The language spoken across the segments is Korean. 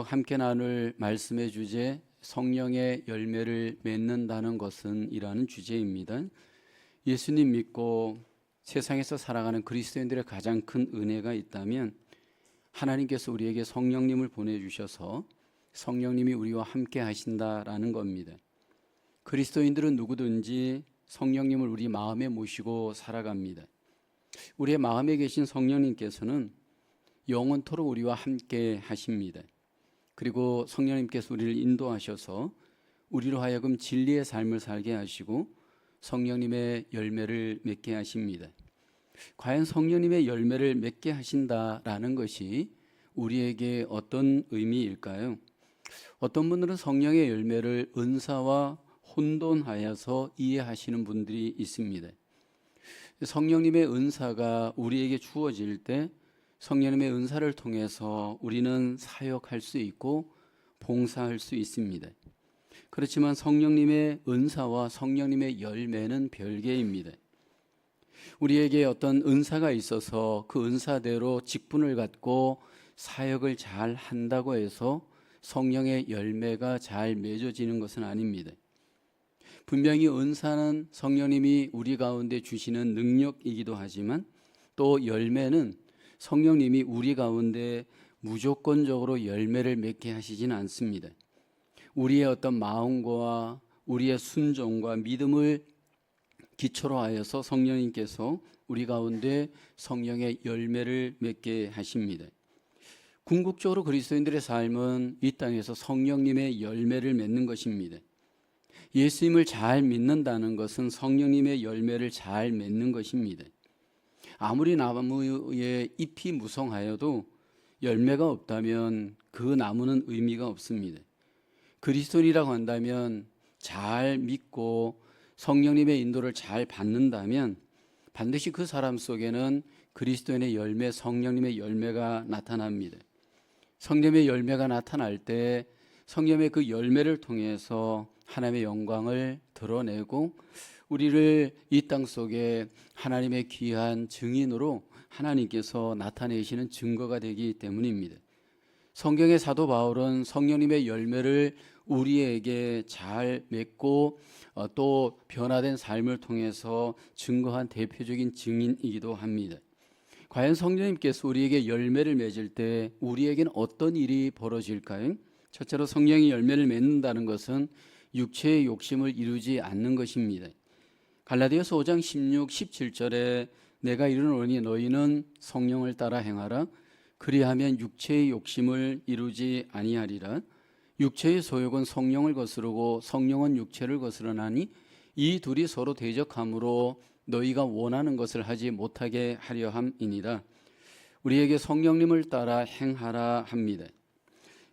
함께 나눌 말씀의 주제, 성령의 열매를 맺는다는 것은 이라는 주제입니다. 예수님 믿고 세상에서 살아가는 그리스도인들의 가장 큰 은혜가 있다면 하나님께서 우리에게 성령님을 보내주셔서 성령님이 우리와 함께 하신다라는 겁니다. 그리스도인들은 누구든지 성령님을 우리 마음에 모시고 살아갑니다. 우리의 마음에 계신 성령님께서는 영원토록 우리와 함께 하십니다. 그리고 성령님께서 우리를 인도하셔서 우리로 하여금 진리의 삶을 살게 하시고 성령님의 열매를 맺게 하십니다. 과연 성령님의 열매를 맺게 하신다라는 것이 우리에게 어떤 의미일까요? 어떤 분들은 성령의 열매를 은사와 혼돈하여서 이해하시는 분들이 있습니다. 성령님의 은사가 우리에게 주어질 때 성령님의 은사를 통해서 우리는 사역할 수 있고 봉사할 수 있습니다. 그렇지만 성령님의 은사와 성령님의 열매는 별개입니다. 우리에게 어떤 은사가 있어서 그 은사대로 직분을 갖고 사역을 잘 한다고 해서 성령의 열매가 잘 맺어지는 것은 아닙니다. 분명히 은사는 성령님이 우리 가운데 주시는 능력이기도 하지만 또 열매는 성령님이 우리 가운데 무조건적으로 열매를 맺게 하시지는 않습니다. 우리의 어떤 마음과 우리의 순종과 믿음을 기초로 하여서 성령님께서 우리 가운데 성령의 열매를 맺게 하십니다. 궁극적으로 그리스도인들의 삶은 이 땅에서 성령님의 열매를 맺는 것입니다. 예수님을 잘 믿는다는 것은 성령님의 열매를 잘 맺는 것입니다. 아무리 나무에 잎이 무성하여도 열매가 없다면 그 나무는 의미가 없습니다. 그리스도인이라고 한다면 잘 믿고 성령님의 인도를 잘 받는다면 반드시 그 사람 속에는 그리스도인의 열매, 성령님의 열매가 나타납니다. 성령의 열매가 나타날 때 성령의 그 열매를 통해서 하나님의 영광을 드러내고 우리를 이 땅 속에 하나님의 귀한 증인으로 하나님께서 나타내시는 증거가 되기 때문입니다. 성경의 사도 바울은 성령님의 열매를 우리에게 잘 맺고 또 변화된 삶을 통해서 증거한 대표적인 증인이기도 합니다. 과연 성령님께서 우리에게 열매를 맺을 때 우리에게는 어떤 일이 벌어질까요? 첫째로 성령의 열매를 맺는다는 것은 육체의 욕심을 이루지 않는 것입니다. 갈라디아서 5장 16, 17절에 내가 이르노니 너희는 성령을 따라 행하라. 그리하면 육체의 욕심을 이루지 아니하리라. 육체의 소욕은 성령을 거스르고 성령은 육체를 거스르나니 이 둘이 서로 대적함으로 너희가 원하는 것을 하지 못하게 하려 함이니라. 우리에게 성령님을 따라 행하라 합니다.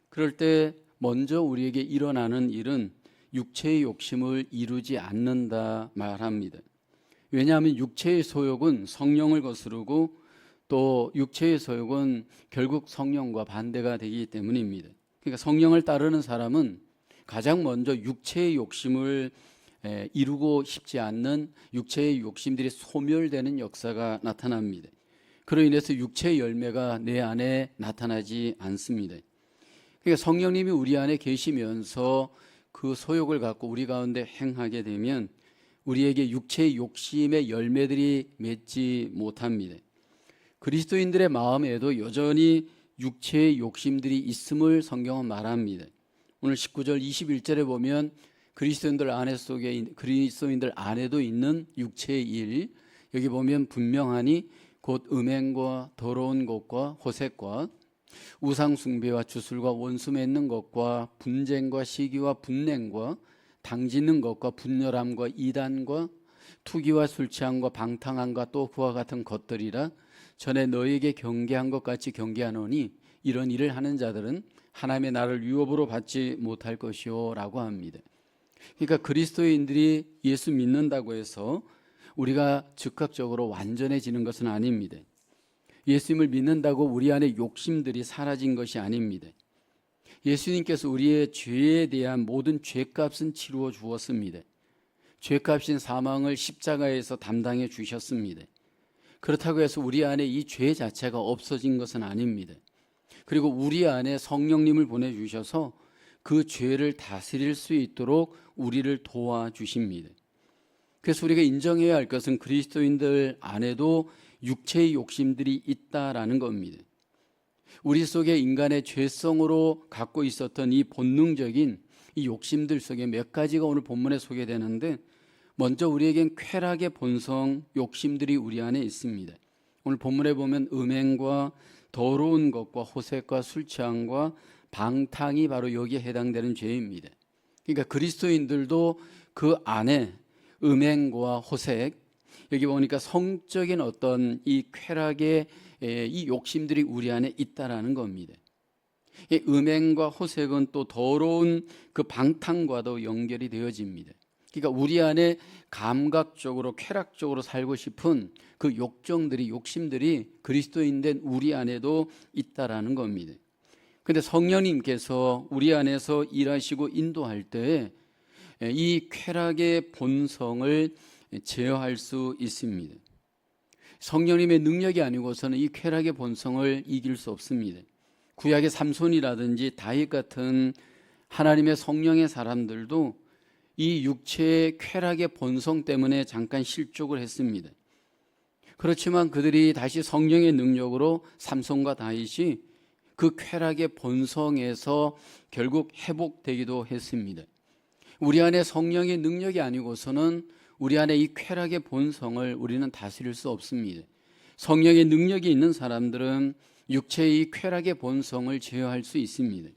그럴 때 먼저 우리에게 일어나는 일은 육체의 욕심을 이루지 않는다 말합니다. 왜냐하면 육체의 소욕은 성령을 거스르고 또 육체의 소욕은 결국 성령과 반대가 되기 때문입니다. 그러니까 성령을 따르는 사람은 가장 먼저 육체의 욕심을 이루고 싶지 않는 육체의 욕심들이 소멸되는 역사가 나타납니다. 그로 인해서 육체의 열매가 내 안에 나타나지 않습니다. 그러니까 성령님이 우리 안에 계시면서 그 소욕을 갖고 우리 가운데 행하게 되면 우리에게 육체의 욕심의 열매들이 맺지 못합니다. 그리스도인들의 마음에도 여전히 육체의 욕심들이 있음을 성경은 말합니다. 오늘 19절 21절에 보면 그리스도인들 안에도 있는 육체의 일, 여기 보면 분명하니 곧 음행과 더러운 것과 호색과 우상 숭배와 주술과 원수 맺는 것과 분쟁과 시기와 분냉과 당짓는 것과 분열함과 이단과 투기와 술 취함과 방탕함과 또 그와 같은 것들이라. 전에 너희에게 경계한 것 같이 경계하노니 이런 일을 하는 자들은 하나님의 나라를 유업으로 받지 못할 것이요 라고 합니다. 그러니까 그리스도인들이 예수 믿는다고 해서 우리가 즉각적으로 완전해지는 것은 아닙니다. 예수님을 믿는다고 우리 안에 욕심들이 사라진 것이 아닙니다. 예수님께서 우리의 죄에 대한 모든 죄값은 치루어 주었습니다. 죄값인 사망을 십자가에서 담당해 주셨습니다. 그렇다고 해서 우리 안에 이 죄 자체가 없어진 것은 아닙니다. 그리고 우리 안에 성령님을 보내주셔서 그 죄를 다스릴 수 있도록 우리를 도와주십니다. 그래서 우리가 인정해야 할 것은 그리스도인들 안에도 육체의 욕심들이 있다라는 겁니다. 우리 속에 인간의 죄성으로 갖고 있었던 이 본능적인 이 욕심들 속에 몇 가지가 오늘 본문에 소개되는데, 먼저 우리에겐 쾌락의 본성, 욕심들이 우리 안에 있습니다. 오늘 본문에 보면 음행과 더러운 것과 호색과 술 취함과 방탕이 바로 여기에 해당되는 죄입니다. 그러니까 그리스도인들도 그 안에 음행과 호색, 여기 보니까 성적인 어떤 이 쾌락의 이 욕심들이 우리 안에 있다라는 겁니다. 이 음행과 호색은 또 더러운 그 방탕과도 연결이 되어집니다. 그러니까 우리 안에 감각적으로 쾌락적으로 살고 싶은 그 욕정들이, 욕심들이 그리스도인된 우리 안에도 있다라는 겁니다. 그런데 성령님께서 우리 안에서 일하시고 인도할 때 이 쾌락의 본성을 제어할 수 있습니다. 성령님의 능력이 아니고서는 이 쾌락의 본성을 이길 수 없습니다. 구약의 삼손이라든지 다윗 같은 하나님의 성령의 사람들도 이 육체의 쾌락의 본성 때문에 잠깐 실족을 했습니다. 그렇지만 그들이 다시 성령의 능력으로 삼손과 다윗이 그 쾌락의 본성에서 결국 회복되기도 했습니다. 우리 안에 성령의 능력이 아니고서는 우리 안에 이 쾌락의 본성을 우리는 다스릴 수 없습니다. 성령의 능력이 있는 사람들은 육체의 이 쾌락의 본성을 제어할 수 있습니다.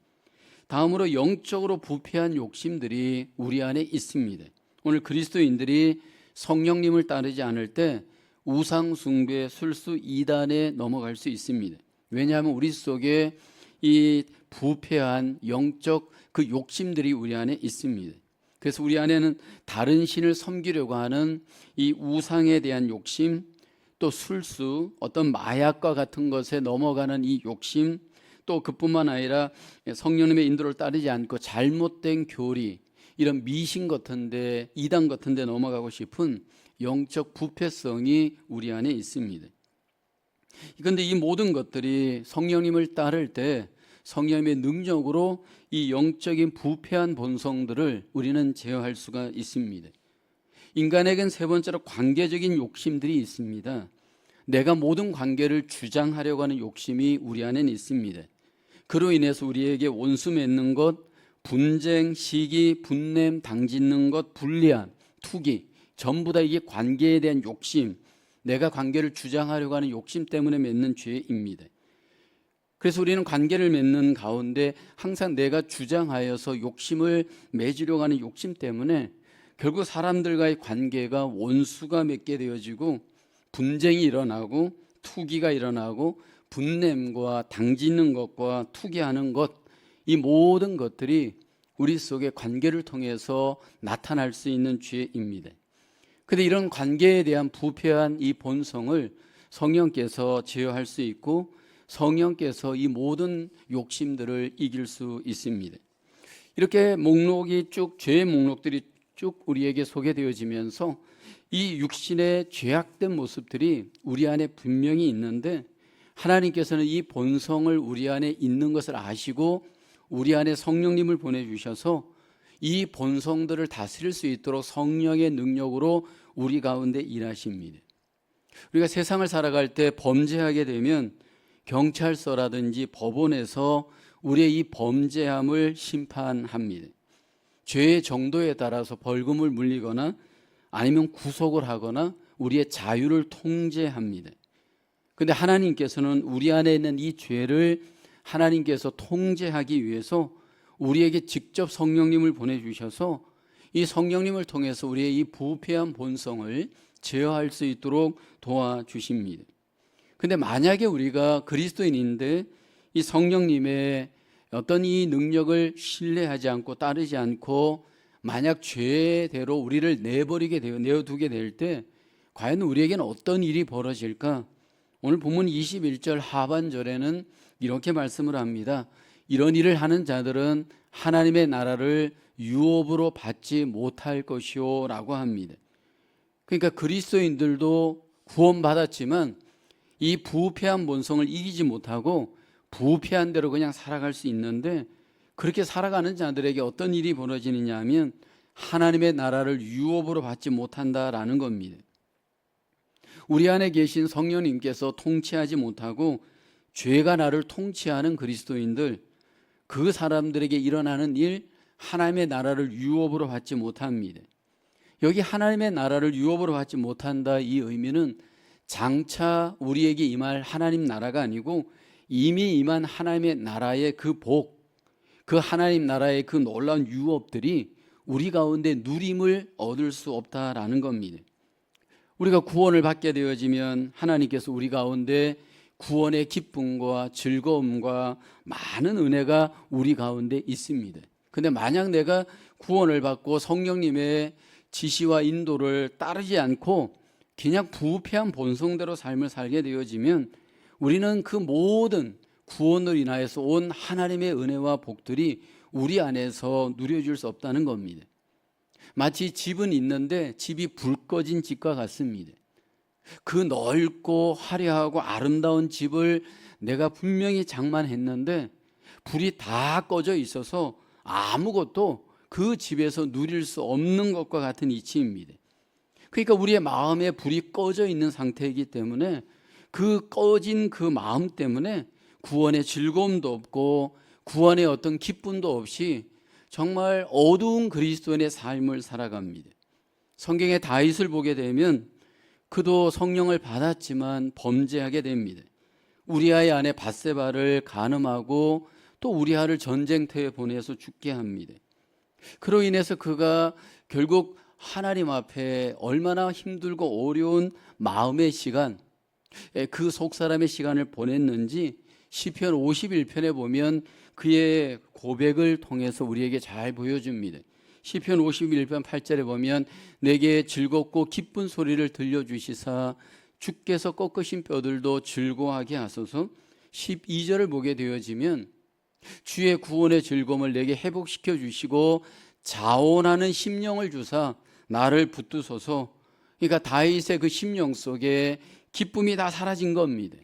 다음으로 영적으로 부패한 욕심들이 우리 안에 있습니다. 오늘 그리스도인들이 성령님을 따르지 않을 때 우상 숭배, 술수, 이단에 넘어갈 수 있습니다. 왜냐하면 우리 속에 이 부패한 영적 그 욕심들이 우리 안에 있습니다. 그래서 우리 안에는 다른 신을 섬기려고 하는 이 우상에 대한 욕심, 또 술수, 어떤 마약과 같은 것에 넘어가는 이 욕심, 또 그뿐만 아니라 성령님의 인도를 따르지 않고 잘못된 교리, 이런 미신 같은데, 이단 같은데 넘어가고 싶은 영적 부패성이 우리 안에 있습니다. 그런데 이 모든 것들이 성령님을 따를 때 성령님의 능력으로 이 영적인 부패한 본성들을 우리는 제어할 수가 있습니다. 인간에겐 세 번째로 관계적인 욕심들이 있습니다. 내가 모든 관계를 주장하려고 하는 욕심이 우리 안에는 있습니다. 그로 인해서 우리에게 원수 맺는 것, 분쟁, 시기, 분냄, 당짓는 것, 불리함, 투기, 전부 다 이게 관계에 대한 욕심, 내가 관계를 주장하려고 하는 욕심 때문에 맺는 죄입니다. 그래서 우리는 관계를 맺는 가운데 항상 내가 주장하여서 욕심을 맺으려고 하는 욕심 때문에 결국 사람들과의 관계가 원수가 맺게 되어지고 분쟁이 일어나고 투기가 일어나고 분냄과 당짓는 것과 투기하는 것, 이 모든 것들이 우리 속의 관계를 통해서 나타날 수 있는 죄입니다. 그런데 이런 관계에 대한 부패한 이 본성을 성령께서 제어할 수 있고 성령께서 이 모든 욕심들을 이길 수 있습니다. 이렇게 목록이 쭉, 죄의 목록들이 쭉 우리에게 소개되어지면서 이 육신의 죄악된 모습들이 우리 안에 분명히 있는데 하나님께서는 이 본성을 우리 안에 있는 것을 아시고 우리 안에 성령님을 보내주셔서 이 본성들을 다스릴 수 있도록 성령의 능력으로 우리 가운데 일하십니다. 우리가 세상을 살아갈 때 범죄하게 되면 경찰서라든지 법원에서 우리의 이 범죄함을 심판합니다. 죄의 정도에 따라서 벌금을 물리거나 아니면 구속을 하거나 우리의 자유를 통제합니다. 그런데 하나님께서는 우리 안에 있는 이 죄를 하나님께서 통제하기 위해서 우리에게 직접 성령님을 보내주셔서 이 성령님을 통해서 우리의 이 부패한 본성을 제어할 수 있도록 도와주십니다. 그런데 만약에 우리가 그리스도인인데 이 성령님의 어떤 이 능력을 신뢰하지 않고 따르지 않고 만약 죄대로 우리를 내어두게 될 때 과연 우리에게는 어떤 일이 벌어질까? 오늘 본문 21절 하반절에는 이렇게 말씀을 합니다. 이런 일을 하는 자들은 하나님의 나라를 유업으로 받지 못할 것이요 라고 합니다. 그러니까 그리스도인들도 구원받았지만 이 부패한 본성을 이기지 못하고 부패한 대로 그냥 살아갈 수 있는데, 그렇게 살아가는 자들에게 어떤 일이 벌어지느냐 하면 하나님의 나라를 유업으로 받지 못한다라는 겁니다. 우리 안에 계신 성령님께서 통치하지 못하고 죄가 나를 통치하는 그리스도인들, 그 사람들에게 일어나는 일, 하나님의 나라를 유업으로 받지 못합니다. 여기 하나님의 나라를 유업으로 받지 못한다, 이 의미는 장차 우리에게 임할 하나님 나라가 아니고 이미 임한 하나님의 나라의 그 복, 그 하나님 나라의 그 놀라운 유업들이 우리 가운데 누림을 얻을 수 없다라는 겁니다. 우리가 구원을 받게 되어지면 하나님께서 우리 가운데 구원의 기쁨과 즐거움과 많은 은혜가 우리 가운데 있습니다. 근데 만약 내가 구원을 받고 성령님의 지시와 인도를 따르지 않고 그냥 부패한 본성대로 삶을 살게 되어지면 우리는 그 모든 구원을 인하여서 온 하나님의 은혜와 복들이 우리 안에서 누려질 수 없다는 겁니다. 마치 집은 있는데 집이 불 꺼진 집과 같습니다. 그 넓고 화려하고 아름다운 집을 내가 분명히 장만했는데 불이 다 꺼져 있어서 아무것도 그 집에서 누릴 수 없는 것과 같은 이치입니다. 그러니까 우리의 마음에 불이 꺼져 있는 상태이기 때문에 그 꺼진 그 마음 때문에 구원의 즐거움도 없고 구원의 어떤 기쁨도 없이 정말 어두운 그리스도인의 삶을 살아갑니다. 성경의 다윗을 보게 되면 그도 성령을 받았지만 범죄하게 됩니다. 우리아의 아내 밧세바를 간음하고 또 우리아를 전쟁터에 보내서 죽게 합니다. 그로 인해서 그가 결국 하나님 앞에 얼마나 힘들고 어려운 마음의 시간, 그 속사람의 시간을 보냈는지 시편 51편에 보면 그의 고백을 통해서 우리에게 잘 보여줍니다. 시편 51편 8절에 보면 내게 즐겁고 기쁜 소리를 들려주시사 주께서 꺾으신 뼈들도 즐거워하게 하소서. 12절을 보게 되어지면 주의 구원의 즐거움을 내게 회복시켜 주시고 자원하는 심령을 주사 나를 붙드소서. 그러니까 다윗의 그 심령 속에 기쁨이 다 사라진 겁니다.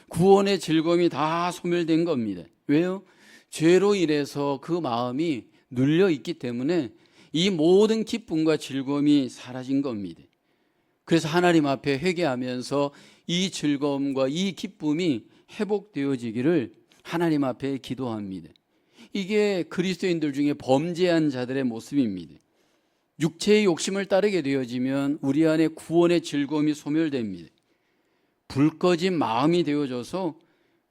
구원의 즐거움이 다 소멸된 겁니다. 왜요? 죄로 인해서 그 마음이 눌려 있기 때문에 이 모든 기쁨과 즐거움이 사라진 겁니다. 그래서 하나님 앞에 회개하면서 이 즐거움과 이 기쁨이 회복되어지기를 하나님 앞에 기도합니다. 이게 그리스도인들 중에 범죄한 자들의 모습입니다. 육체의 욕심을 따르게 되어지면 우리 안에 구원의 즐거움이 소멸됩니다. 불 꺼진 마음이 되어져서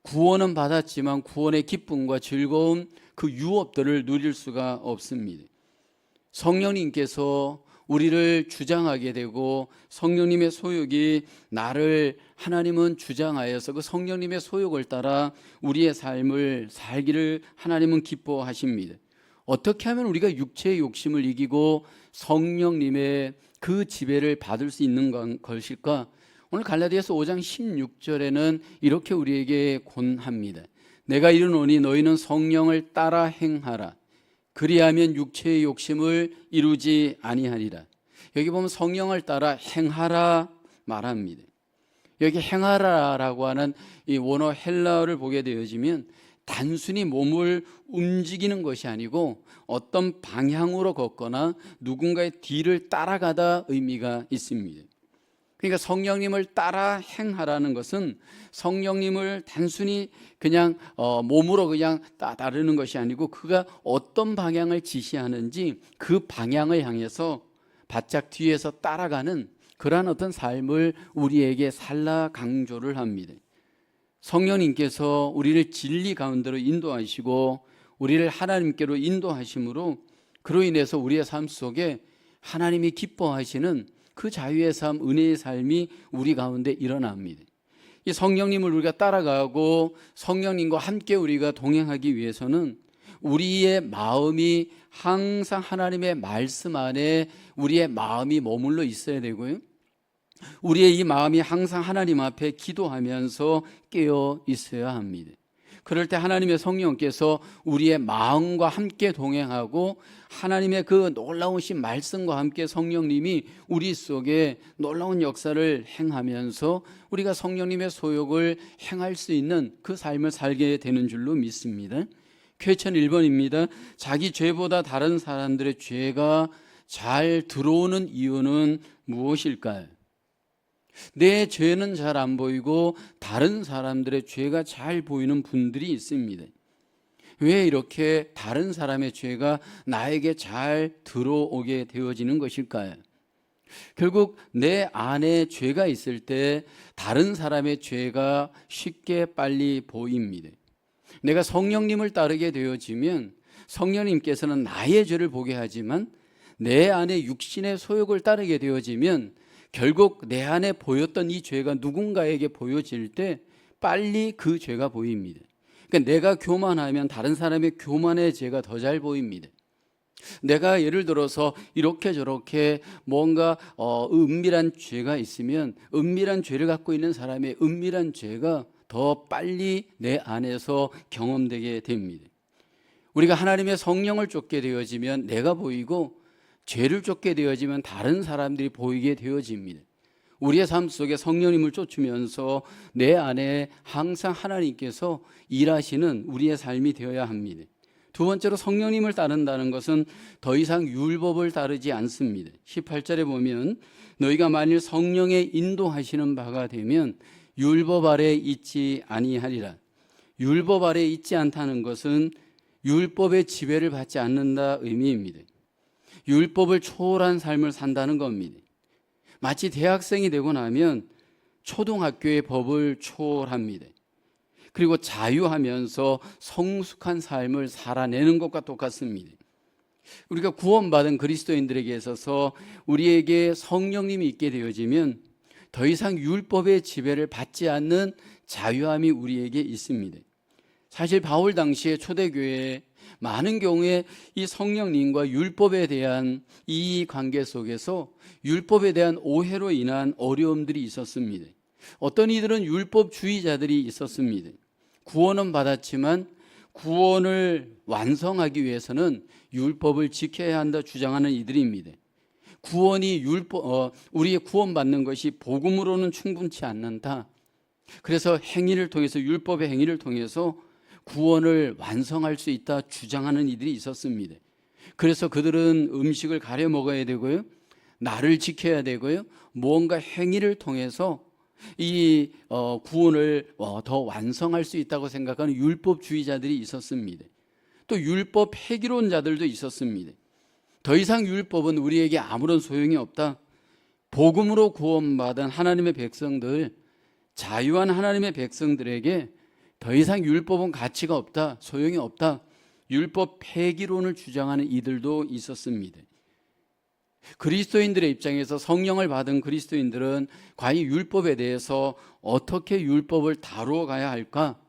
구원은 받았지만 구원의 기쁨과 즐거움, 그 유업들을 누릴 수가 없습니다. 성령님께서 우리를 주장하게 되고 성령님의 소욕이 나를 하나님은 주장하여서 그 성령님의 소욕을 따라 우리의 삶을 살기를 하나님은 기뻐하십니다. 어떻게 하면 우리가 육체의 욕심을 이기고 성령님의 그 지배를 받을 수 있는 것일까? 오늘 갈라디아서 5장 16절에는 이렇게 우리에게 권합니다. 내가 이르노니 너희는 성령을 따라 행하라. 그리하면 육체의 욕심을 이루지 아니하리라. 여기 보면 성령을 따라 행하라 말합니다. 여기 행하라라고 하는 이 원어 헬라어를 보게 되어지면 단순히 몸을 움직이는 것이 아니고 어떤 방향으로 걷거나 누군가의 뒤를 따라가다 의미가 있습니다. 그러니까 성령님을 따라 행하라는 것은 성령님을 단순히 그냥 몸으로 그냥 따르는 것이 아니고 그가 어떤 방향을 지시하는지 그 방향을 향해서 바짝 뒤에서 따라가는 그러한 어떤 삶을 우리에게 살라 강조를 합니다. 성령님께서 우리를 진리 가운데로 인도하시고 우리를 하나님께로 인도하심으로 그로 인해서 우리의 삶 속에 하나님이 기뻐하시는 그 자유의 삶, 은혜의 삶이 우리 가운데 일어납니다. 이 성령님을 우리가 따라가고 성령님과 함께 우리가 동행하기 위해서는 우리의 마음이 항상 하나님의 말씀 안에 우리의 마음이 머물러 있어야 되고요. 우리의 이 마음이 항상 하나님 앞에 기도하면서 깨어 있어야 합니다. 그럴 때 하나님의 성령께서 우리의 마음과 함께 동행하고 하나님의 그 놀라우신 말씀과 함께 성령님이 우리 속에 놀라운 역사를 행하면서 우리가 성령님의 소욕을 행할 수 있는 그 삶을 살게 되는 줄로 믿습니다. 퀘스천 1번입니다. 자기 죄보다 다른 사람들의 죄가 잘 들어오는 이유는 무엇일까요? 내 죄는 잘 안 보이고 다른 사람들의 죄가 잘 보이는 분들이 있습니다. 왜 이렇게 다른 사람의 죄가 나에게 잘 들어오게 되어지는 것일까요? 결국 내 안에 죄가 있을 때 다른 사람의 죄가 쉽게 빨리 보입니다. 내가 성령님을 따르게 되어지면 성령님께서는 나의 죄를 보게 하지만 내 안에 육신의 소욕을 따르게 되어지면 결국 내 안에 보였던 이 죄가 누군가에게 보여질 때 빨리 그 죄가 보입니다. 그러니까 내가 교만하면 다른 사람의 교만의 죄가 더 잘 보입니다. 내가 예를 들어서 이렇게 저렇게 뭔가 은밀한 죄가 있으면 은밀한 죄를 갖고 있는 사람의 은밀한 죄가 더 빨리 내 안에서 경험되게 됩니다. 우리가 하나님의 성령을 쫓게 되어지면 내가 보이고 죄를 쫓게 되어지면 다른 사람들이 보이게 되어집니다. 우리의 삶 속에 성령님을 쫓으면서 내 안에 항상 하나님께서 일하시는 우리의 삶이 되어야 합니다. 두 번째로 성령님을 따른다는 것은 더 이상 율법을 따르지 않습니다. 18절에 보면 너희가 만일 성령의 인도하시는 바가 되면 율법 아래 있지 아니하리라. 율법 아래 있지 않다는 것은 율법의 지배를 받지 않는다 의미입니다. 율법을 초월한 삶을 산다는 겁니다. 마치 대학생이 되고 나면 초등학교의 법을 초월합니다. 그리고 자유하면서 성숙한 삶을 살아내는 것과 똑같습니다. 우리가 구원받은 그리스도인들에게 있어서 우리에게 성령님이 있게 되어지면 더 이상 율법의 지배를 받지 않는 자유함이 우리에게 있습니다. 사실 바울 당시에 초대교회에 많은 경우에 이 성령님과 율법에 대한 이 관계 속에서 율법에 대한 오해로 인한 어려움들이 있었습니다. 어떤 이들은 율법주의자들이 있었습니다. 구원은 받았지만 구원을 완성하기 위해서는 율법을 지켜야 한다 주장하는 이들입니다. 구원이 우리의 구원받는 것이 복음으로는 충분치 않는다. 그래서 행위를 통해서 율법의 행위를 통해서 구원을 완성할 수 있다 주장하는 이들이 있었습니다. 그래서 그들은 음식을 가려 먹어야 되고요, 날을 지켜야 되고요, 무언가 행위를 통해서 이 구원을 더 완성할 수 있다고 생각하는 율법주의자들이 있었습니다. 또 율법 폐기론자들도 있었습니다. 더 이상 율법은 우리에게 아무런 소용이 없다. 복음으로 구원받은 하나님의 백성들, 자유한 하나님의 백성들에게 더 이상 율법은 가치가 없다, 소용이 없다. 율법 폐기론을 주장하는 이들도 있었습니다. 그리스도인들의 입장에서 성령을 받은 그리스도인들은 과연 율법에 대해서 어떻게 율법을 다루어 가야 할까?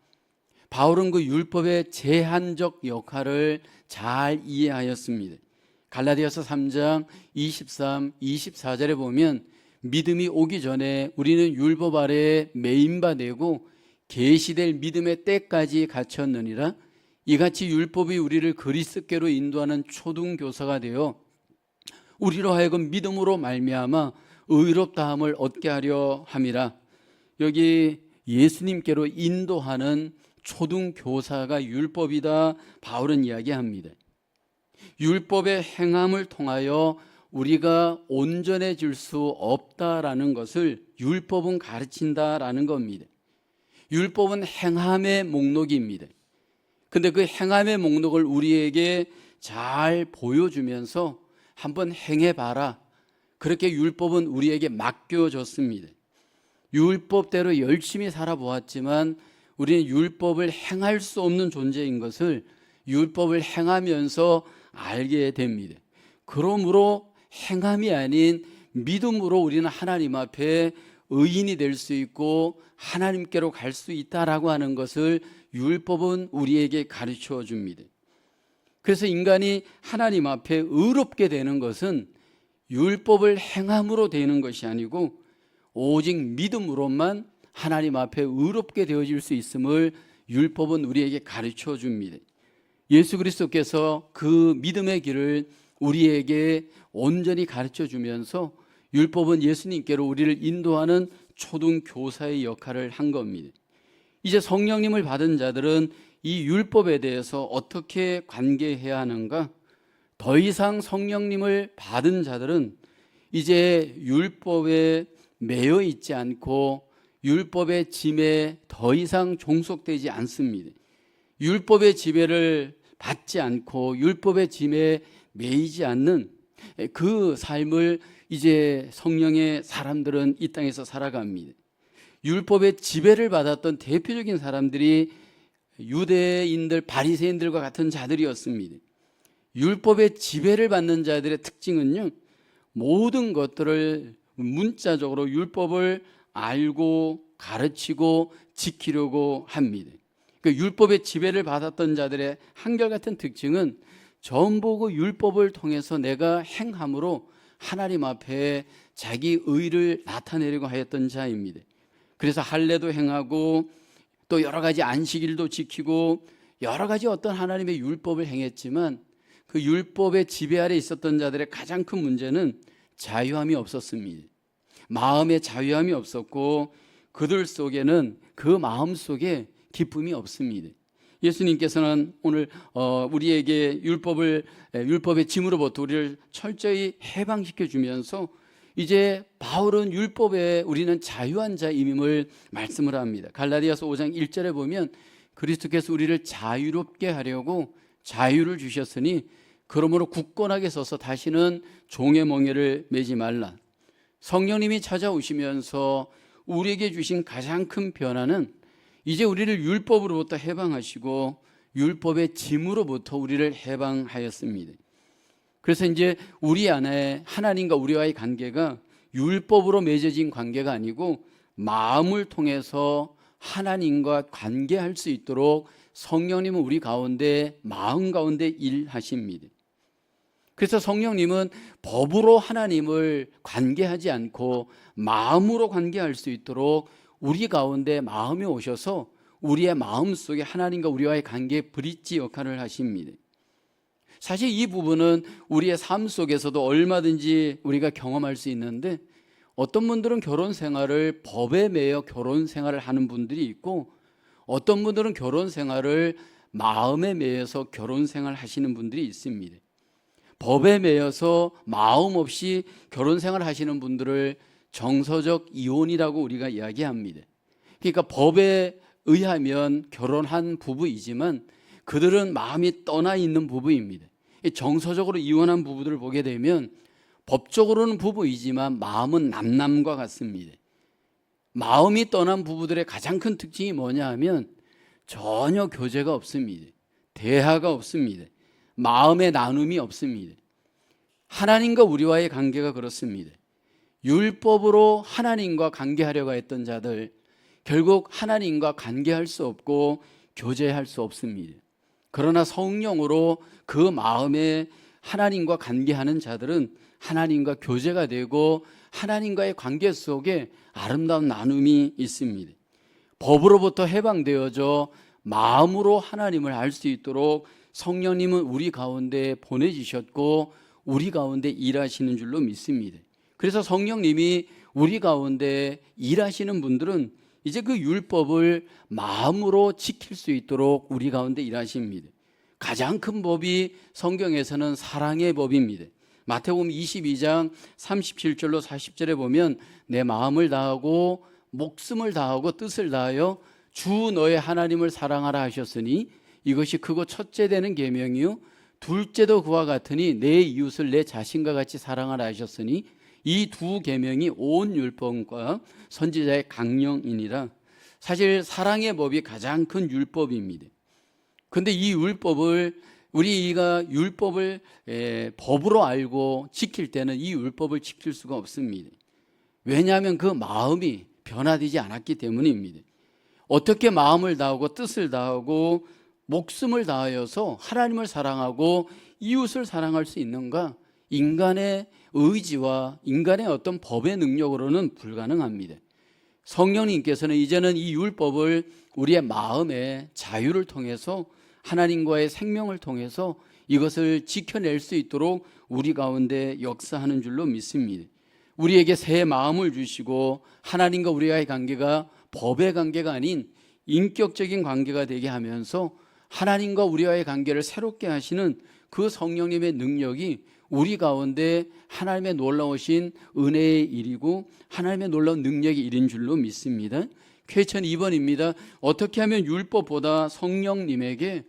바울은 그 율법의 제한적 역할을 잘 이해하였습니다. 갈라디아서 3장 23, 24절에 보면 믿음이 오기 전에 우리는 율법 아래에 매인바 되고 계시될 믿음의 때까지 갇혔느니라. 이같이 율법이 우리를 그리스도께로 인도하는 초등교사가 되어 우리로 하여금 믿음으로 말미암아 의롭다함을 얻게 하려 함이라. 여기 예수님께로 인도하는 초등교사가 율법이다 바울은 이야기합니다. 율법의 행함을 통하여 우리가 온전해질 수 없다라는 것을 율법은 가르친다라는 겁니다. 율법은 행함의 목록입니다. 근데 그 행함의 목록을 우리에게 잘 보여주면서 한번 행해봐라. 그렇게 율법은 우리에게 맡겨졌습니다. 율법대로 열심히 살아보았지만 우리는 율법을 행할 수 없는 존재인 것을 율법을 행하면서 알게 됩니다. 그러므로 행함이 아닌 믿음으로 우리는 하나님 앞에 의인이 될 수 있고 하나님께로 갈 수 있다라고 하는 것을 율법은 우리에게 가르쳐 줍니다. 그래서 인간이 하나님 앞에 의롭게 되는 것은 율법을 행함으로 되는 것이 아니고 오직 믿음으로만 하나님 앞에 의롭게 되어질 수 있음을 율법은 우리에게 가르쳐 줍니다. 예수 그리스도께서 그 믿음의 길을 우리에게 온전히 가르쳐 주면서 율법은 예수님께로 우리를 인도하는 초등 교사의 역할을 한 겁니다. 이제 성령님을 받은 자들은 이 율법에 대해서 어떻게 관계해야 하는가? 더 이상 성령님을 받은 자들은 이제 율법에 매여 있지 않고 율법의 짐에 더 이상 종속되지 않습니다. 율법의 지배를 받지 않고 율법의 짐에 매이지 않는 그 삶을 이제 성령의 사람들은 이 땅에서 살아갑니다. 율법의 지배를 받았던 대표적인 사람들이 유대인들, 바리새인들과 같은 자들이었습니다. 율법의 지배를 받는 자들의 특징은요, 모든 것들을 문자적으로 율법을 알고 가르치고 지키려고 합니다. 그 율법의 지배를 받았던 자들의 한결같은 특징은 전부 그 율법을 통해서 내가 행함으로 하나님 앞에 자기 의를 나타내려고 하였던 자입니다. 그래서 할례도 행하고 또 여러 가지 안식일도 지키고 여러 가지 어떤 하나님의 율법을 행했지만 그 율법의 지배 아래 있었던 자들의 가장 큰 문제는 자유함이 없었습니다. 마음의 자유함이 없었고 그들 속에는 그 마음 속에 기쁨이 없습니다. 예수님께서는 오늘 우리에게 율법의 짐으로부터 우리를 철저히 해방시켜 주면서 이제 바울은 율법에 우리는 자유한 자임을 말씀을 합니다. 갈라디아서 5장 1절에 보면 그리스도께서 우리를 자유롭게 하려고 자유를 주셨으니 그러므로 굳건하게 서서 다시는 종의 멍에를 매지 말라. 성령님이 찾아오시면서 우리에게 주신 가장 큰 변화는 이제 우리를 율법으로부터 해방하시고 율법의 짐으로부터 우리를 해방하였습니다. 그래서 이제 우리 안에 하나님과 우리와의 관계가 율법으로 맺어진 관계가 아니고 마음을 통해서 하나님과 관계할 수 있도록 성령님은 우리 가운데 마음 가운데 일하십니다. 그래서 성령님은 법으로 하나님을 관계하지 않고 마음으로 관계할 수 있도록 우리 가운데 마음이 오셔서 우리의 마음 속에 하나님과 우리와의 관계의 브릿지 역할을 하십니다. 사실 이 부분은 우리의 삶 속에서도 얼마든지 우리가 경험할 수 있는데 어떤 분들은 결혼 생활을 법에 매여 결혼 생활을 하는 분들이 있고 어떤 분들은 결혼 생활을 마음에 매여서 결혼 생활을 하시는 분들이 있습니다. 법에 매여서 마음 없이 결혼 생활을 하시는 분들을 정서적 이혼이라고 우리가 이야기합니다. 그러니까 법에 의하면 결혼한 부부이지만 그들은 마음이 떠나 있는 부부입니다. 정서적으로 이혼한 부부들을 보게 되면 법적으로는 부부이지만 마음은 남남과 같습니다. 마음이 떠난 부부들의 가장 큰 특징이 뭐냐 하면 전혀 교제가 없습니다. 대화가 없습니다. 마음의 나눔이 없습니다. 하나님과 우리와의 관계가 그렇습니다. 율법으로 하나님과 관계하려고 했던 자들 결국 하나님과 관계할 수 없고 교제할 수 없습니다. 그러나 성령으로 그 마음에 하나님과 관계하는 자들은 하나님과 교제가 되고 하나님과의 관계 속에 아름다운 나눔이 있습니다. 법으로부터 해방되어져 마음으로 하나님을 알 수 있도록 성령님은 우리 가운데 보내주셨고 우리 가운데 일하시는 줄로 믿습니다. 그래서 성령님이 우리 가운데 일하시는 분들은 이제 그 율법을 마음으로 지킬 수 있도록 우리 가운데 일하십니다. 가장 큰 법이 성경에서는 사랑의 법입니다. 마태복음 22장 37절로 40절에 보면 내 마음을 다하고 목숨을 다하고 뜻을 다하여 주 너의 하나님을 사랑하라 하셨으니 이것이 크고 첫째 되는 계명이요 둘째도 그와 같으니 내 이웃을 내 자신과 같이 사랑하라 하셨으니 이 두 계명이 온 율법과 선지자의 강령이니라. 사실 사랑의 법이 가장 큰 율법입니다. 그런데 이 율법을 우리가 율법을 법으로 알고 지킬 때는 이 율법을 지킬 수가 없습니다. 왜냐하면 그 마음이 변화되지 않았기 때문입니다. 어떻게 마음을 다하고 뜻을 다하고 목숨을 다하여서 하나님을 사랑하고 이웃을 사랑할 수 있는가? 인간의 의지와 인간의 어떤 법의 능력으로는 불가능합니다. 성령님께서는 이제는 이 율법을 우리의 마음의 자유를 통해서 하나님과의 생명을 통해서 이것을 지켜낼 수 있도록 우리 가운데 역사하는 줄로 믿습니다. 우리에게 새 마음을 주시고 하나님과 우리와의 관계가 법의 관계가 아닌 인격적인 관계가 되게 하면서 하나님과 우리와의 관계를 새롭게 하시는 그 성령님의 능력이 우리 가운데 하나님의 놀라우신 은혜의 일이고 하나님의 놀라운 능력의 일인 줄로 믿습니다. 퀘스천 2번입니다. 어떻게 하면 율법보다 성령님에게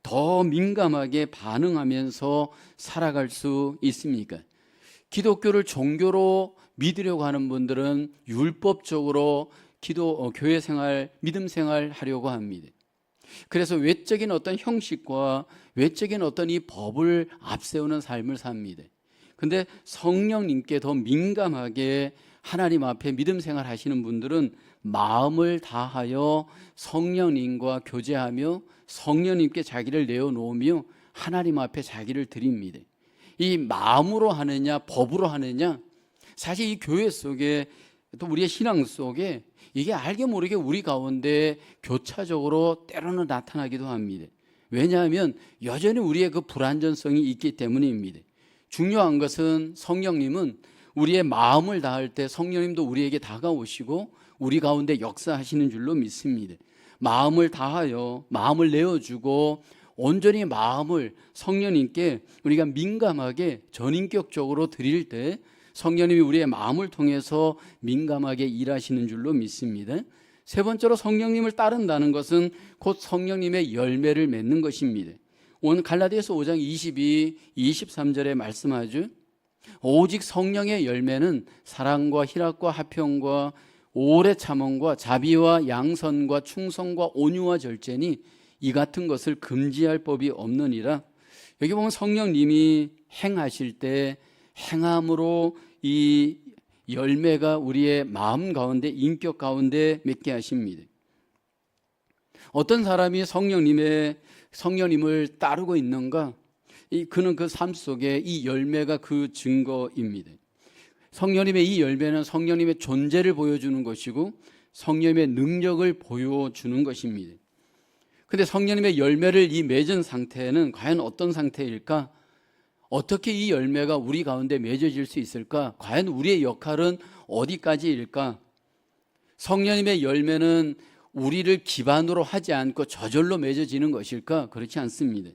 더 민감하게 반응하면서 살아갈 수 있습니까? 기독교를 종교로 믿으려고 하는 분들은 율법적으로 교회 생활, 믿음 생활 하려고 합니다. 그래서 외적인 어떤 형식과 외적인 어떤 이 법을 앞세우는 삶을 삽니다. 근데 성령님께 더 민감하게 하나님 앞에 믿음 생활 하시는 분들은 마음을 다하여 성령님과 교제하며 성령님께 자기를 내어놓으며 하나님 앞에 자기를 드립니다. 이 마음으로 하느냐 법으로 하느냐, 사실 이 교회 속에 또 우리의 신앙 속에 이게 알게 모르게 우리 가운데 교차적으로 때로는 나타나기도 합니다. 왜냐하면 여전히 우리의 그 불완전성이 있기 때문입니다. 중요한 것은 성령님은 우리의 마음을 다할 때 성령님도 우리에게 다가오시고 우리 가운데 역사하시는 줄로 믿습니다. 마음을 다하여 마음을 내어주고 온전히 마음을 성령님께 우리가 민감하게 전인격적으로 드릴 때 성령님이 우리의 마음을 통해서 민감하게 일하시는 줄로 믿습니다. 세 번째로 성령님을 따른다는 것은 곧 성령님의 열매를 맺는 것입니다. 오늘 갈라디아서 5장 22, 23절에 말씀하죠. 오직 성령의 열매는 사랑과 희락과 화평과 오래 참음과 자비와 양선과 충성과 온유와 절제니 이 같은 것을 금지할 법이 없느니라. 여기 보면 성령님이 행하실 때 행함으로 이 열매가 우리의 마음 가운데 인격 가운데 맺게 하십니다. 어떤 사람이 성령님을 따르고 있는가? 그는 그 삶 속에 이 열매가 그 증거입니다. 성령님의 이 열매는 성령님의 존재를 보여주는 것이고 성령님의 능력을 보여주는 것입니다. 그런데 성령님의 열매를 이 맺은 상태는 과연 어떤 상태일까? 어떻게 이 열매가 우리 가운데 맺어질 수 있을까? 과연 우리의 역할은 어디까지일까? 성령님의 열매는 우리를 기반으로 하지 않고 저절로 맺어지는 것일까? 그렇지 않습니다.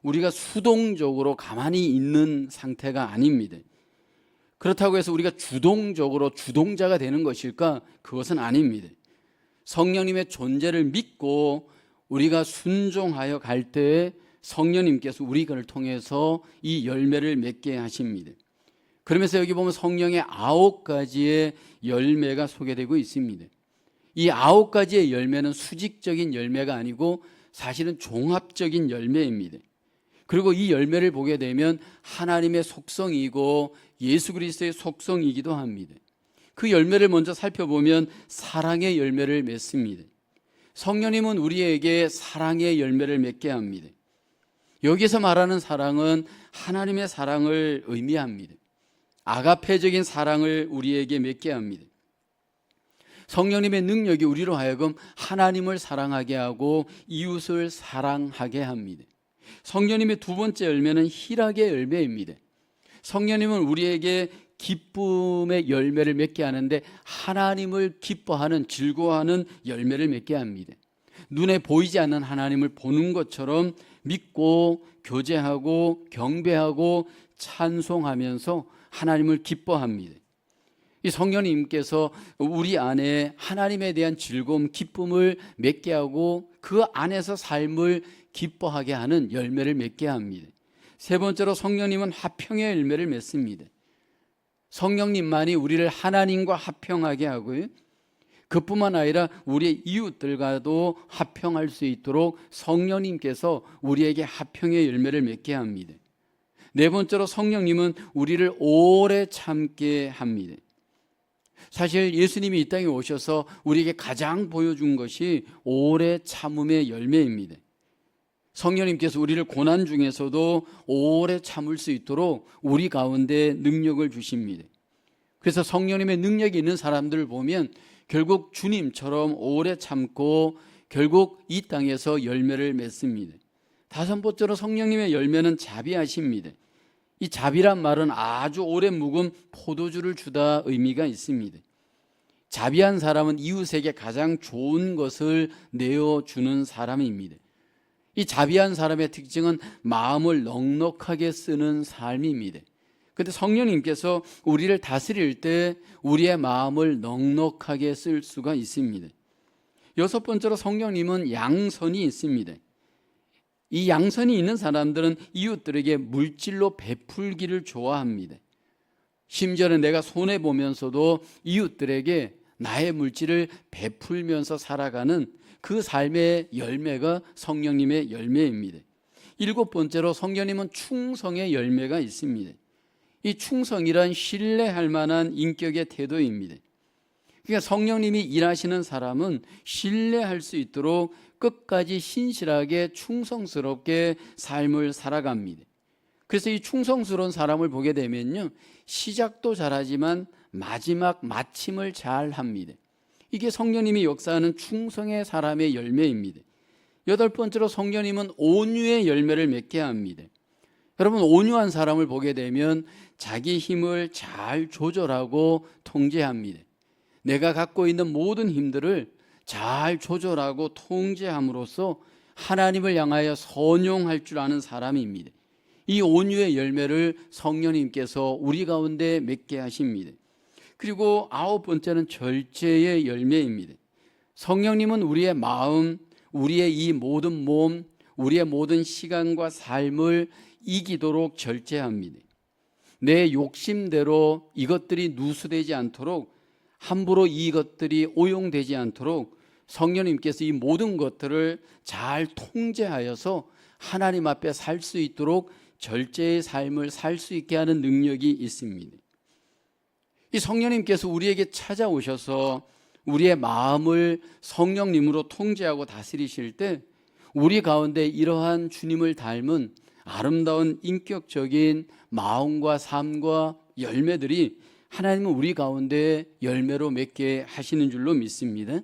우리가 수동적으로 가만히 있는 상태가 아닙니다. 그렇다고 해서 우리가 주동적으로 주동자가 되는 것일까? 그것은 아닙니다. 성령님의 존재를 믿고 우리가 순종하여 갈 때에 성령님께서 우리를 통해서 이 열매를 맺게 하십니다. 그러면서 여기 보면 성령의 9가지의 열매가 소개되고 있습니다. 이 9가지의 열매는 수직적인 열매가 아니고 사실은 종합적인 열매입니다. 그리고 이 열매를 보게 되면 하나님의 속성이고 예수 그리스도의 속성이기도 합니다. 그 열매를 먼저 살펴보면 사랑의 열매를 맺습니다. 성령님은 우리에게 사랑의 열매를 맺게 합니다. 여기서 말하는 사랑은 하나님의 사랑을 의미합니다. 아가페적인 사랑을 우리에게 맺게 합니다. 성령님의 능력이 우리로 하여금 하나님을 사랑하게 하고 이웃을 사랑하게 합니다. 성령님의 두 번째 열매는 희락의 열매입니다. 성령님은 우리에게 기쁨의 열매를 맺게 하는데 하나님을 기뻐하는 즐거워하는 열매를 맺게 합니다. 눈에 보이지 않는 하나님을 보는 것처럼 믿고 교제하고 경배하고 찬송하면서 하나님을 기뻐합니다. 이 성령님께서 우리 안에 하나님에 대한 즐거움, 기쁨을 맺게 하고 그 안에서 삶을 기뻐하게 하는 열매를 맺게 합니다. 세 번째로 성령님은 화평의 열매를 맺습니다. 성령님만이 우리를 하나님과 화평하게 하고요, 그뿐만 아니라 우리의 이웃들과도 화평할 수 있도록 성령님께서 우리에게 화평의 열매를 맺게 합니다. 네 번째로 성령님은 우리를 오래 참게 합니다. 사실 예수님이 이 땅에 오셔서 우리에게 가장 보여준 것이 오래 참음의 열매입니다. 성령님께서 우리를 고난 중에서도 오래 참을 수 있도록 우리 가운데 능력을 주십니다. 그래서 성령님의 능력이 있는 사람들을 보면 결국 주님처럼 오래 참고 결국 이 땅에서 열매를 맺습니다. 다섯 번째로 성령님의 열매는 자비하십니다. 이 자비란 말은 아주 오래 묵은 포도주를 주다 의미가 있습니다. 자비한 사람은 이웃에게 가장 좋은 것을 내어주는 사람입니다. 이 자비한 사람의 특징은 마음을 넉넉하게 쓰는 삶입니다. 그런데 성령님께서 우리를 다스릴 때 우리의 마음을 넉넉하게 쓸 수가 있습니다. 여섯 번째로 성령님은 양선이 있습니다. 이 양선이 있는 사람들은 이웃들에게 물질로 베풀기를 좋아합니다. 심지어는 내가 손해보면서도 이웃들에게 나의 물질을 베풀면서 살아가는 그 삶의 열매가 성령님의 열매입니다. 일곱 번째로 성령님은 충성의 열매가 있습니다. 이 충성이란 신뢰할 만한 인격의 태도입니다. 그러니까 성령님이 일하시는 사람은 신뢰할 수 있도록 끝까지 신실하게 충성스럽게 삶을 살아갑니다. 그래서 이 충성스러운 사람을 보게 되면요, 시작도 잘하지만 마지막 마침을 잘 합니다. 이게 성령님이 역사하는 충성의 사람의 열매입니다. 여덟 번째로 성령님은 온유의 열매를 맺게 합니다. 여러분, 온유한 사람을 보게 되면 자기 힘을 잘 조절하고 통제합니다. 내가 갖고 있는 모든 힘들을 잘 조절하고 통제함으로써 하나님을 향하여 선용할 줄 아는 사람입니다. 이 온유의 열매를 성령님께서 우리 가운데 맺게 하십니다. 그리고 아홉 번째는 절제의 열매입니다. 성령님은 우리의 마음, 우리의 이 모든 몸, 우리의 모든 시간과 삶을 이기도록 절제합니다. 내 욕심대로 이것들이 누수되지 않도록, 함부로 이것들이 오용되지 않도록 성령님께서 이 모든 것들을 잘 통제하여서 하나님 앞에 살 수 있도록 절제의 삶을 살 수 있게 하는 능력이 있습니다. 이 성령님께서 우리에게 찾아오셔서 우리의 마음을 성령님으로 통제하고 다스리실 때 우리 가운데 이러한 주님을 닮은 아름다운 인격적인 마음과 삶과 열매들이 하나님은 우리 가운데 열매로 맺게 하시는 줄로 믿습니다.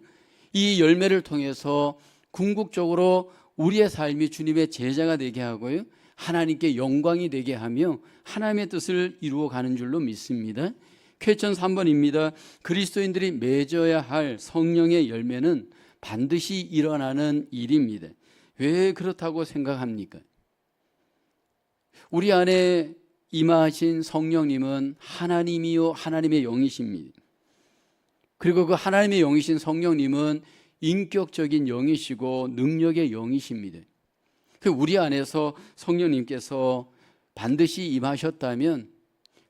이 열매를 통해서 궁극적으로 우리의 삶이 주님의 제자가 되게 하고요, 하나님께 영광이 되게 하며 하나님의 뜻을 이루어 가는 줄로 믿습니다. 퀘스천 3번입니다. 그리스도인들이 맺어야 할 성령의 열매는 반드시 일어나는 일입니다. 왜 그렇다고 생각합니까? 우리 안에 임하신 성령님은 하나님이요 하나님의 영이십니다. 그리고 그 하나님의 영이신 성령님은 인격적인 영이시고 능력의 영이십니다. 우리 안에서 성령님께서 반드시 임하셨다면,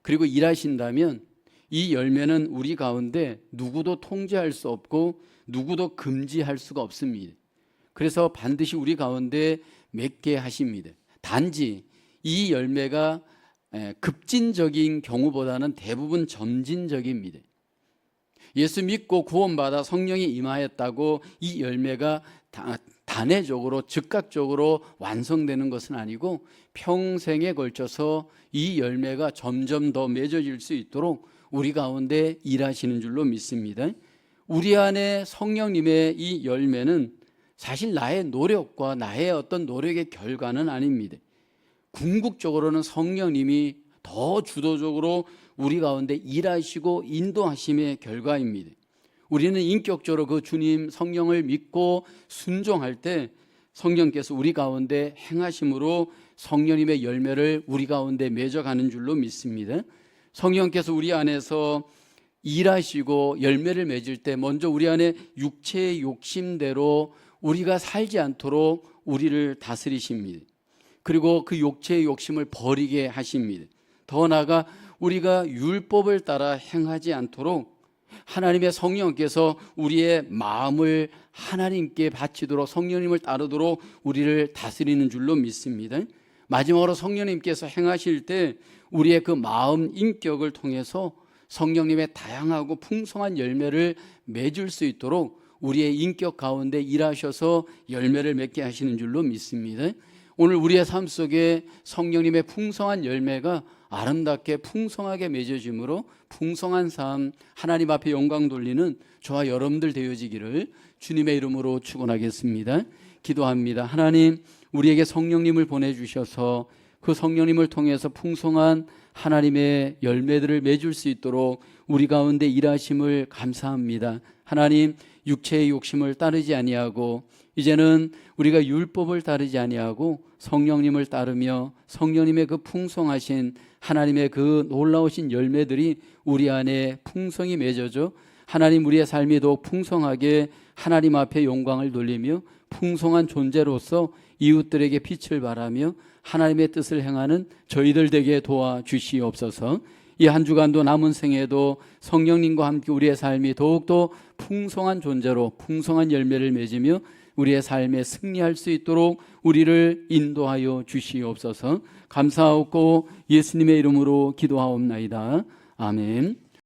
그리고 일하신다면 이 열매는 우리 가운데 누구도 통제할 수 없고 누구도 금지할 수가 없습니다. 그래서 반드시 우리 가운데 맺게 하십니다. 단지 이 열매가 급진적인 경우보다는 대부분 점진적입니다. 예수 믿고 구원받아 성령이 임하였다고 이 열매가 단회적으로 즉각적으로 완성되는 것은 아니고 평생에 걸쳐서 이 열매가 점점 더 맺어질 수 있도록 우리 가운데 일하시는 줄로 믿습니다. 우리 안에 성령님의 이 열매는 사실 나의 노력과 나의 어떤 노력의 결과는 아닙니다. 궁극적으로는 성령님이 더 주도적으로 우리 가운데 일하시고 인도하심의 결과입니다. 우리는 인격적으로 그 주님 성령을 믿고 순종할 때 성령께서 우리 가운데 행하심으로 성령님의 열매를 우리 가운데 맺어가는 줄로 믿습니다. 성령께서 우리 안에서 일하시고 열매를 맺을 때 먼저 우리 안에 육체의 욕심대로 우리가 살지 않도록 우리를 다스리십니다. 그리고 그 육체의 욕심을 버리게 하십니다. 더 나아가 우리가 율법을 따라 행하지 않도록 하나님의 성령께서 우리의 마음을 하나님께 바치도록, 성령님을 따르도록 우리를 다스리는 줄로 믿습니다. 마지막으로 성령님께서 행하실 때 우리의 그 마음 인격을 통해서 성령님의 다양하고 풍성한 열매를 맺을 수 있도록 우리의 인격 가운데 일하셔서 열매를 맺게 하시는 줄로 믿습니다. 오늘 우리의 삶 속에 성령님의 풍성한 열매가 아름답게 풍성하게 맺어짐으로 풍성한 삶, 하나님 앞에 영광 돌리는 저와 여러분들 되어지기를 주님의 이름으로 축원하겠습니다. 기도합니다. 하나님, 우리에게 성령님을 보내주셔서 그 성령님을 통해서 풍성한 하나님의 열매들을 맺을 수 있도록 우리 가운데 일하심을 감사합니다. 하나님, 육체의 욕심을 따르지 아니하고 이제는 우리가 율법을 따르지 아니하고 성령님을 따르며 성령님의 그 풍성하신 하나님의 그 놀라우신 열매들이 우리 안에 풍성히 맺어져 하나님 우리의 삶이 더욱 풍성하게 하나님 앞에 영광을 돌리며 풍성한 존재로서 이웃들에게 빛을 발하며 하나님의 뜻을 행하는 저희들 되게 도와주시옵소서. 이 한 주간도 남은 생에도 성령님과 함께 우리의 삶이 더욱더 풍성한 존재로 풍성한 열매를 맺으며 우리의 삶에 승리할 수 있도록 우리를 인도하여 주시옵소서. 감사하고 예수님의 이름으로 기도하옵나이다. 아멘.